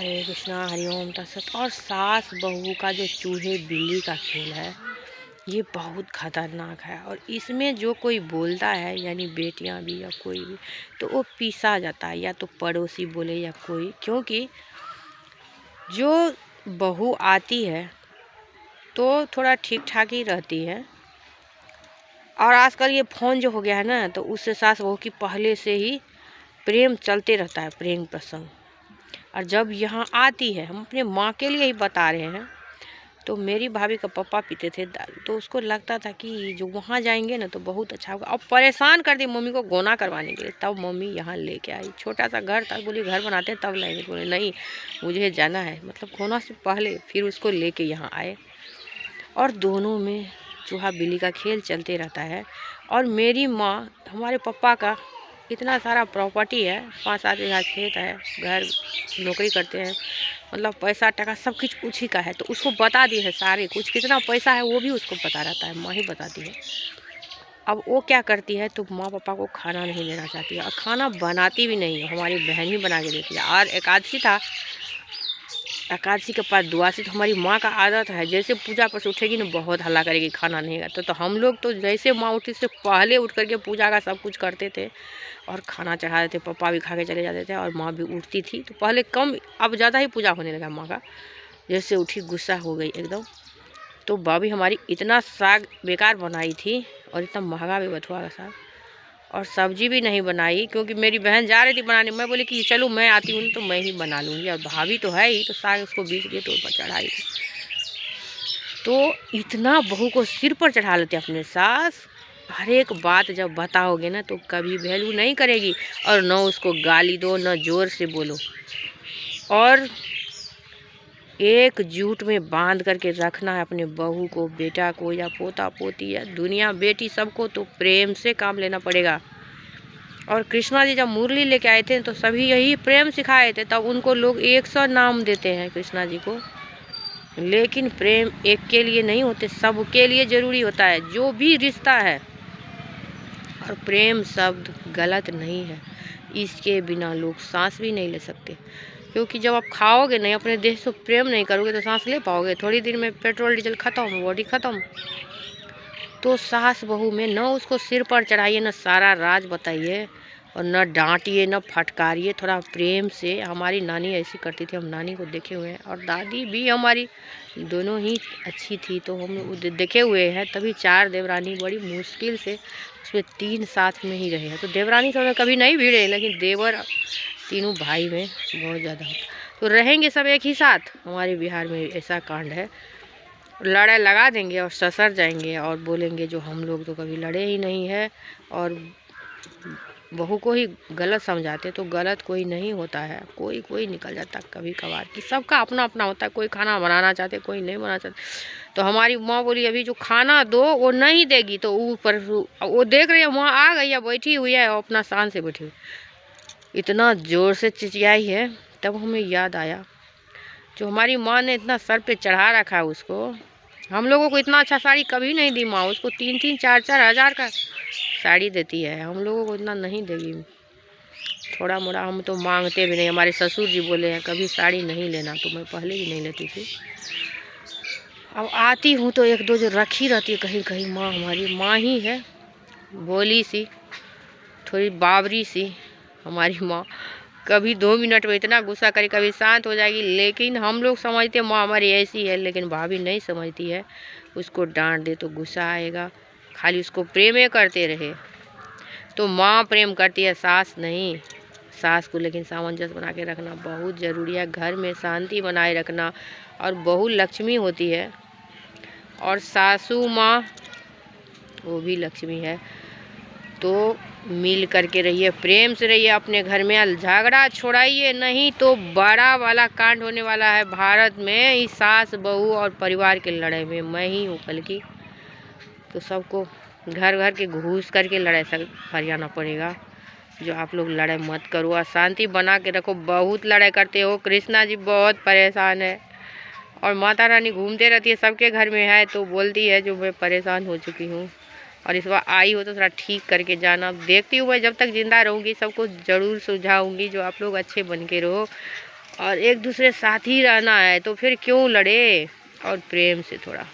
हरे कृष्णा हरिओम तत्सत। और सास बहू का जो चूहे बिल्ली का खेल है ये बहुत खतरनाक है। और इसमें जो कोई बोलता है यानी बेटियां भी या कोई भी तो वो पीसा जाता है, या तो पड़ोसी बोले या कोई, क्योंकि जो बहू आती है तो थोड़ा ठीक ठाक ही रहती है। और आजकल ये फ़ोन जो हो गया है ना, तो उससे सास बहू की पहले से ही प्रेम चलते रहता है, प्रेम प्रसंग। और जब यहाँ आती है, हम अपने माँ के लिए ही बता रहे हैं, तो मेरी भाभी का पापा पीते थे दारू, तो उसको लगता था कि जो वहाँ जाएंगे ना तो बहुत अच्छा होगा। अब परेशान कर दी मम्मी को गोना करवाने के लिए, तब मम्मी यहाँ लेके आई। छोटा सा घर था, बोली घर बनाते हैं तब लाएंगे। बोले नहीं, मुझे जाना है, मतलब गोना से पहले फिर उसको लेके यहाँ आए। और दोनों में चूहा बिल्ली का खेल चलते रहता है। और मेरी माँ, हमारे पापा का इतना सारा प्रॉपर्टी है, 5-7 बीघा खेत है, घर, नौकरी करते हैं, मतलब पैसा टका सब कुछ उसी का है। तो उसको बता दी है सारे कुछ, कितना पैसा है वो भी उसको पता रहता है, माँ ही बताती है। अब वो क्या करती है, तो माँ पापा को खाना नहीं देना चाहती है और खाना बनाती भी नहीं है, हमारी बहन ही बना के देती है। और एकादशी था, एकादशी के पास दुआसी, तो हमारी माँ का आदत है जैसे पूजा पर से उठेगी ना बहुत हल्ला करेगी, खाना नहीं है। तो हम लोग तो जैसे माँ उठी से पहले उठ करके पूजा का सब कुछ करते थे और खाना चढ़ा देते। पापा भी खा के चले जाते थे और माँ भी उठती थी। तो पहले कम, अब ज़्यादा ही पूजा होने लगा माँ का। जैसे उठी गुस्सा हो गई एकदम। तो भाभी हमारी इतना साग बेकार बनाई थी और इतना महंगा भी बथुआ का साग, और सब्जी भी नहीं बनाई, क्योंकि मेरी बहन जा रही थी बनाने। मैं बोली कि चलो मैं आती हूँ तो मैं ही बना लूँगी, और भाभी तो है ही, तो साग उसको बीच दिए तो चढ़ाई। तो इतना बहू को सिर पर चढ़ा लेते अपने सास। हर एक बात जब बताओगे ना तो कभी वैल्यू नहीं करेगी, और न उसको गाली दो न जोर से बोलो, और एकजुट में बांध करके रखना है अपने बहू को, बेटा को या पोता पोती या दुनिया बेटी सबको, तो प्रेम से काम लेना पड़ेगा। और कृष्णा जी जब मुरली लेके आए थे तो सभी यही प्रेम सिखाए थे, तब उनको लोग 100 नाम देते हैं कृष्णा जी को। लेकिन प्रेम एक के लिए नहीं होते, सबके लिए ज़रूरी होता है, जो भी रिश्ता है। और प्रेम शब्द गलत नहीं है, इसके बिना लोग सांस भी नहीं ले सकते। क्योंकि जब आप खाओगे नहीं, अपने देह से प्रेम नहीं करोगे तो सांस ले पाओगे? थोड़ी देर में पेट्रोल डीजल खत्म, बॉडी खत्म। तो सास बहू में न उसको सिर पर चढ़ाइए, न सारा राज बताइए, और न डांटिए न फटकारिए, थोड़ा प्रेम से। हमारी नानी ऐसी करती थी, हम नानी को देखे हुए हैं, और दादी भी हमारी दोनों ही अच्छी थी, तो हम देखे हुए हैं। तभी 4 देवरानी बड़ी मुश्किल से, उसमें 3 साथ में ही रहे हैं। तो देवरानी सब कभी नहीं भिड़े, लेकिन देवर तीनों भाई में बहुत ज़्यादा होता। तो रहेंगे सब एक ही साथ। हमारे बिहार में ऐसा कांड है, लड़ाई लगा देंगे और ससर जाएंगे और बोलेंगे जो हम लोग तो कभी लड़े ही नहीं है। और बहू को ही गलत समझाते, तो गलत कोई नहीं होता है, कोई कोई निकल जाता कभी कभार, कि सबका अपना अपना होता है। कोई खाना बनाना चाहते, कोई नहीं बनाना चाहते। तो हमारी माँ बोली अभी जो खाना दो वो नहीं देगी, तो ऊपर वो देख रही है वहाँ आ गई है, बैठी हुई है, अपना शान से बैठी हुई, इतना ज़ोर से चिचियाई है। तब हमें याद आया जो हमारी माँ ने इतना सर पे चढ़ा रखा है उसको। हम लोगों को इतना अच्छा साड़ी कभी नहीं दी माँ, उसको 3-3 4-4 हज़ार का साड़ी देती है, हम लोगों को इतना नहीं देगी। थोड़ा मोड़ा हम तो मांगते भी नहीं। हमारे ससुर जी बोले हैं कभी साड़ी नहीं लेना, तो मैं पहले भी नहीं लेती थी। अब आती हूँ तो 1-2 जो रखी रहती है कहीं कहीं। माँ हमारी माँ ही है, भोली सी, थोड़ी बाबरी सी हमारी माँ। कभी 2 मिनट में इतना गुस्सा करे, कभी शांत हो जाएगी। लेकिन हम लोग समझते माँ हमारी ऐसी है, लेकिन भाभी नहीं समझती है। उसको डांट दे तो गुस्सा आएगा, खाली उसको प्रेम ही करते रहे। तो माँ प्रेम करती है, सास नहीं। सास को लेकिन सामंजस्य बना के रखना बहुत ज़रूरी है, घर में शांति बनाए रखना। और बहू लक्ष्मी होती है, और सासू माँ वो भी लक्ष्मी है। तो मिल करके रहिए, प्रेम से रहिए अपने घर में, झगड़ा छोड़ाइए, नहीं तो बड़ा वाला कांड होने वाला है भारत में, इस सास बहू और परिवार के लड़ाई में। मैं ही हूँ कल की, तो सबको घर घर के घुस करके लड़ाई सब हरियाणा पड़ेगा। जो आप लोग लड़ाई मत करो, और शांति बना के रखो। बहुत लड़ाई करते हो, कृष्णा जी बहुत परेशान है, और माता रानी घूमते रहती है, सबके घर में है, तो बोलती है जो मैं परेशान हो चुकी हूँ, और इस बार आई हो तो थोड़ा ठीक करके जाना। देखती हूँ मैं जब तक ज़िंदा रहूँगी सबको ज़रूर सुझाऊँगी, जो आप लोग अच्छे बन के रहो। और एक दूसरे साथ ही रहना है तो फिर क्यों लड़े। और प्रेम से थोड़ा